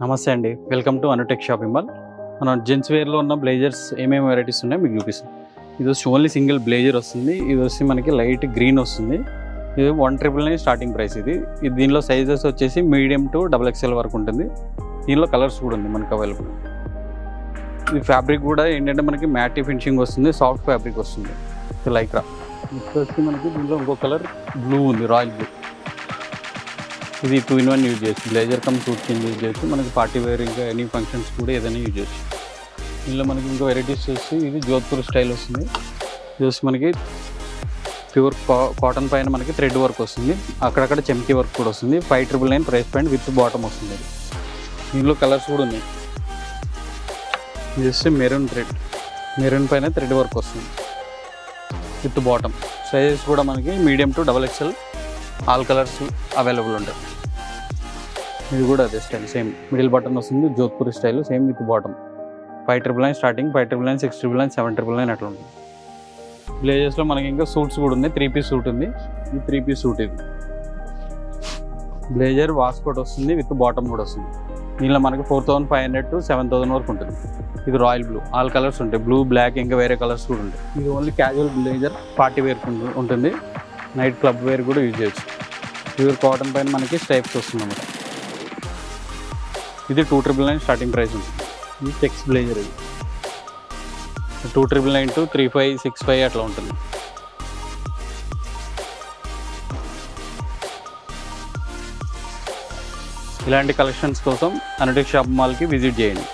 నమస్తే అండి. Welcome to Anutech shopping mall. మనం జెంట్స్ వేర్లో ఉన్న బ్లేజర్స్ ఏమేమి వెరైటీస్ ఉన్నాయో మీకు చూపిస్తాం. ఇది వచ్చి ఓన్లీ సింగిల్ బ్లేజర్ వస్తుంది. ఇది వచ్చి మనకి లైట్ గ్రీన్ వస్తుంది. ఇది 1,999 స్టార్టింగ్ ప్రైస్. ఇది దీనిలో సైజెస్ వచ్చేసి మీడియం టు XXL వరకు ఉంటుంది. దీనిలో కలర్స్ కూడా ఉంది మనకు అవైలబుల్. ఈ ఫ్యాబ్రిక్ కూడా ఏంటంటే మనకి మ్యాట్ ఫినిషింగ్ వస్తుంది, సాఫ్ట్ ఫ్యాబ్రిక్ వస్తుంది. లైక్రా నెక్స్ట్ వచ్చి మనకి దీనిలో ఇంకో కలర్ బ్లూ ఉంది, రాయల్ బ్లూ. ఇది 2-in-1 యూజ్ చేయొచ్చు. బ్లేజర్ కమ్ సూట్ కింద యూజ్ చేయొచ్చు. మనకి పార్టీ వేర్ ఇంకా ఎనీ ఫంక్షన్స్ కూడా ఏదైనా యూజ్ చేయొచ్చు. దీనిలో మనకి ఇంకో వెరైటీస్ వచ్చి ఇది జోధ్పూర్ స్టైల్ వస్తుంది. ఇది వచ్చి మనకి ప్యూర్ కాటన్ పైన మనకి థ్రెడ్ వర్క్ వస్తుంది, అక్కడక్కడ చెమ్కీ వర్క్ కూడా వస్తుంది. 5,999 ప్రైస్ పాయింట్ విత్ బాటమ్ వస్తుంది. దీనిలో కలర్స్ కూడా ఉన్నాయి. ఇది వచ్చి మెరూన్ మెరూన్ పైన థ్రెడ్ వర్క్ వస్తుంది విత్ బాటమ్. సైజెస్ కూడా మనకి medium to XXL all colours available ఉంటాయి. ఇది కూడా అదే స్టైల్, సేమ్ మిడిల్ బటన్ వస్తుంది, Jodhpur style, same with bottom. 5,999 starting, 5,999, 6,999, 7,999 అట్లా ఉంటుంది. బ్లేజర్స్లో మనకి ఇంకా సూట్స్ కూడా ఉన్నాయి. 3-piece సూట్ ఉంది. ఈ 3-piece సూట్ ఇది బ్లేజర్ వాస్కోట్ వస్తుంది విత్ బాటమ్ కూడా వస్తుంది. దీనిలో మనకి 4,500 to 7,000 వరకు ఉంటుంది. ఇది రాయల్ బ్లూ, ఆల్ కలర్స్ ఉంటాయి, బ్లూ, బ్లాక్, ఇంకా వేరే కలర్స్ కూడా ఉంటాయి. ఇది only casual blazer, party wear ఉంటుంది, నైట్ క్లబ్ వేర్ కూడా యూజ్ చేయొచ్చు. ప్యూర్ కాటన్ పైన మనకి స్టైప్స్ వస్తుంది అన్నమాట. ఇది 2,999 స్టార్టింగ్ ప్రైస్ ఉంటుంది. ఇది చెక్స్ బ్లేజర్. ఇది 2,999 to 3,565 అట్లా ఉంటుంది. ఇలాంటి కలెక్షన్స్ కోసం అనుటెక్ షాపింగ్ మాల్కి విజిట్ చేయండి.